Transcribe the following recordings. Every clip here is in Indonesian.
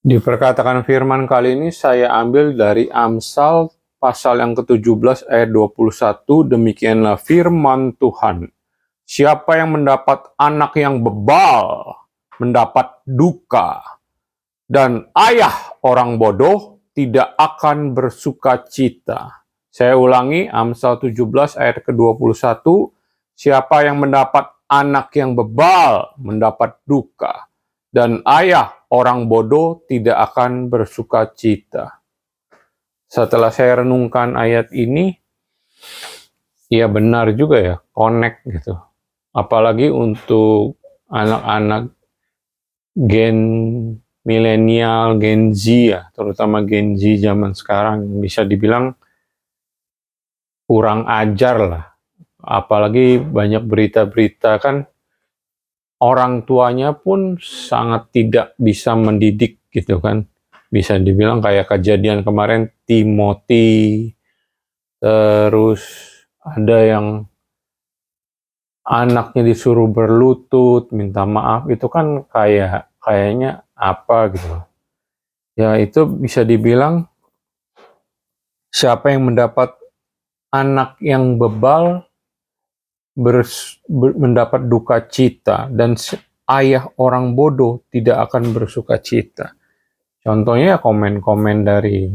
Diperkatakan firman kali ini saya ambil dari Amsal pasal yang ke-17 ayat 21. Demikianlah firman Tuhan. Siapa yang mendapat anak yang bebal, mendapat duka, dan ayah orang bodoh tidak akan bersuka cita. Saya ulangi, Amsal 17 ayat ke-21. Siapa yang mendapat anak yang bebal, mendapat duka, dan ayah orang bodoh tidak akan bersuka cita. Setelah saya renungkan ayat ini, ya benar juga ya, connect gitu. Apalagi untuk anak-anak gen milenial, Gen Z ya, terutama Gen Z zaman sekarang, bisa dibilang kurang ajar lah. Apalagi banyak berita-berita kan, orang tuanya pun sangat tidak bisa mendidik gitu kan. Bisa dibilang kayak kejadian kemarin Timothy, terus ada yang anaknya disuruh berlutut, minta maaf, itu kan kayaknya apa gitu. Ya itu bisa dibilang siapa yang mendapat anak yang bebal mendapat duka cita, dan ayah orang bodoh tidak akan bersuka cita. Contohnya komen-komen dari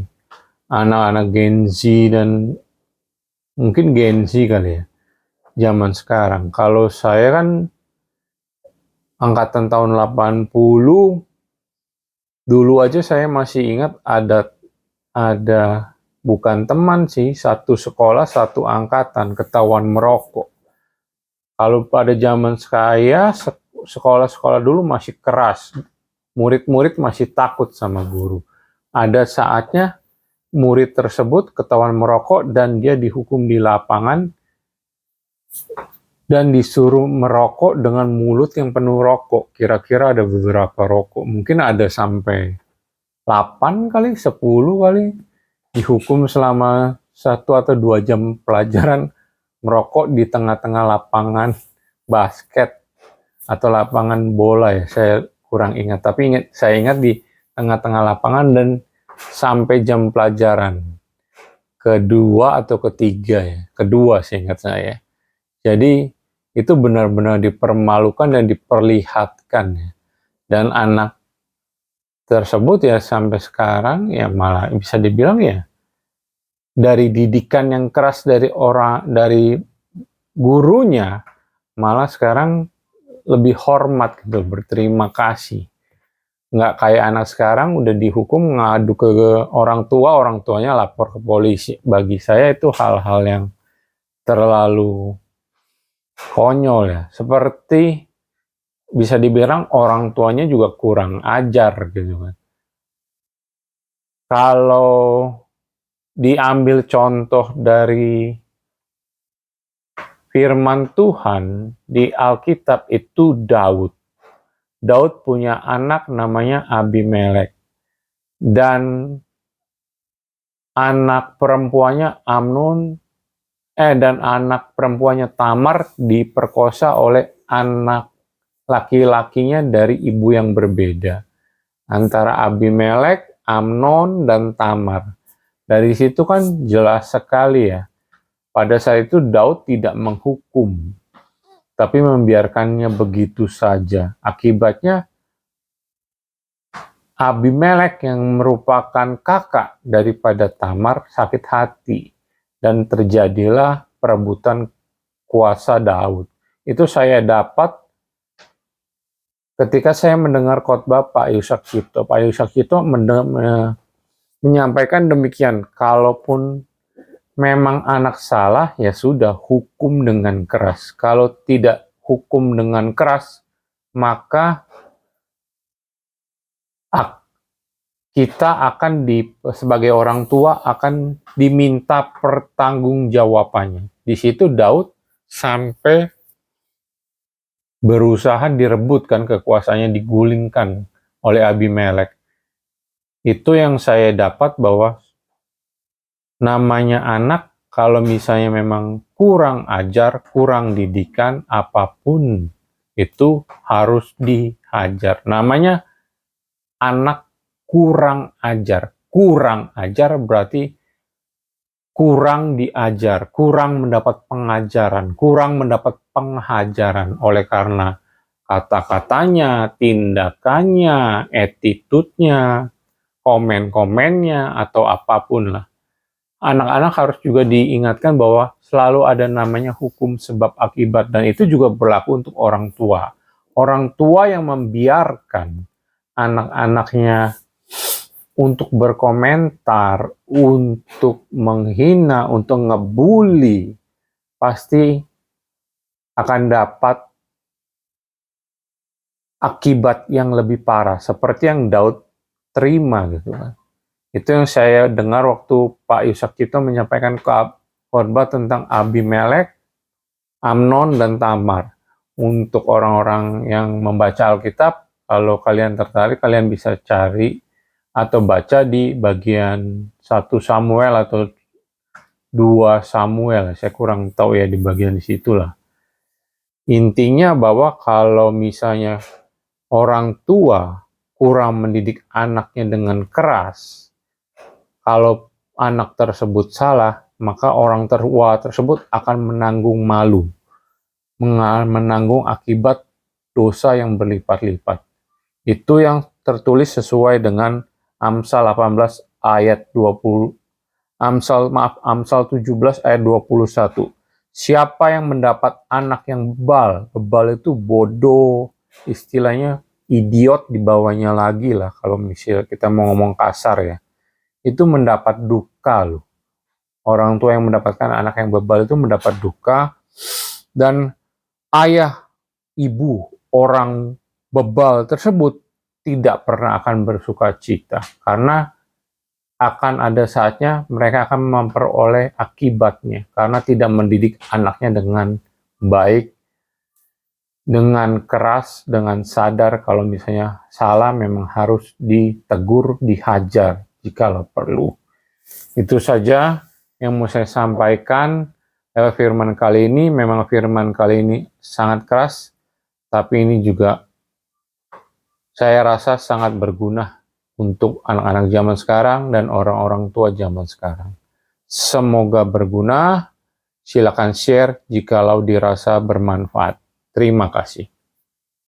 anak-anak Gen Z dan mungkin Gen Z kali ya, zaman sekarang. Kalau saya kan angkatan tahun 80, dulu aja saya masih ingat ada bukan teman sih, satu sekolah, satu angkatan ketahuan merokok. Kalau pada zaman saya, sekolah-sekolah dulu masih keras. Murid-murid masih takut sama guru. Ada saatnya murid tersebut ketahuan merokok dan dia dihukum di lapangan dan disuruh merokok dengan mulut yang penuh rokok. Kira-kira ada beberapa rokok. Mungkin ada sampai 8 kali, 10 kali. Dihukum selama 1 atau 2 jam pelajaran merokok di tengah-tengah lapangan basket atau lapangan bola ya, saya kurang ingat, tapi saya ingat di tengah-tengah lapangan dan sampai jam pelajaran kedua atau ketiga ya, kedua sih ingat saya. Jadi itu benar-benar dipermalukan dan diperlihatkan ya. Dan anak tersebut ya sampai sekarang ya malah bisa dibilang ya dari didikan yang keras dari gurunya, malah sekarang lebih hormat gitu, berterima kasih. Nggak kayak anak sekarang udah dihukum ngadu ke orang tuanya lapor ke polisi. Bagi saya itu hal-hal yang terlalu konyol ya. Seperti bisa dibilang orang tuanya juga kurang ajar gitu kan. Kalau diambil contoh dari firman Tuhan di Alkitab itu Daud. Daud punya anak namanya Abimelek. Dan anak perempuannya Amnon dan anak perempuannya Tamar diperkosa oleh anak laki-lakinya dari ibu yang berbeda. Antara Abimelek, Amnon, dan Tamar. Dari situ kan jelas sekali ya. Pada saat itu Daud tidak menghukum, tapi membiarkannya begitu saja. Akibatnya Abimelek yang merupakan kakak daripada Tamar sakit hati dan terjadilah perebutan kuasa Daud. Itu saya dapat ketika saya mendengar khotbah Pak Yusakito. Pak Yusakito menyampaikan demikian, kalaupun memang anak salah ya sudah hukum dengan keras. Kalau tidak hukum dengan keras, maka kita akan sebagai orang tua akan diminta pertanggungjawabannya. Di situ Daud sampai berusaha direbutkan kekuasaannya, digulingkan oleh Abimelek. Itu yang saya dapat, bahwa namanya anak kalau misalnya memang kurang ajar, kurang didikan, apapun itu harus dihajar. Namanya anak kurang ajar. Kurang ajar berarti kurang diajar, kurang mendapat pengajaran, kurang mendapat penghajaran oleh karena kata-katanya, tindakannya, attitude-nya, komen-komennya, atau apapun lah. Anak-anak harus juga diingatkan bahwa selalu ada namanya hukum sebab akibat, dan itu juga berlaku untuk orang tua. Orang tua yang membiarkan anak-anaknya untuk berkomentar, untuk menghina, untuk ngebully, pasti akan dapat akibat yang lebih parah, seperti yang Daud terima gitu kan. Itu yang saya dengar waktu Pak Yusak Cipto menyampaikan khotbah tentang Abimelek, Amnon, dan Tamar. Untuk orang-orang yang membaca Alkitab, kalau kalian tertarik, kalian bisa cari atau baca di bagian 1 Samuel atau 2 Samuel. Saya kurang tahu ya di bagian di situlah. Intinya bahwa kalau misalnya orang tua kurang mendidik anaknya dengan keras, kalau anak tersebut salah, maka orang tua tersebut akan menanggung malu, menanggung akibat dosa yang berlipat-lipat. Itu yang tertulis sesuai dengan Amsal 18 ayat 20, Amsal 17 ayat 21. Siapa yang mendapat anak yang bebal, bebal itu bodoh, istilahnya idiot di bawahnya lagi lah kalau misalnya kita mau ngomong kasar ya. Itu mendapat duka loh. Orang tua yang mendapatkan anak yang bebal itu mendapat duka, dan ayah, ibu orang bebal tersebut tidak pernah akan bersuka cita, karena akan ada saatnya mereka akan memperoleh akibatnya, karena tidak mendidik anaknya dengan baik, dengan keras, dengan sadar kalau misalnya salah memang harus ditegur, dihajar jikalau perlu. Itu saja yang mau saya sampaikan. Firman kali ini memang firman kali ini sangat keras, tapi ini juga saya rasa sangat berguna untuk anak-anak zaman sekarang dan orang-orang tua zaman sekarang. Semoga berguna. Silakan share jikalau dirasa bermanfaat. Terima kasih.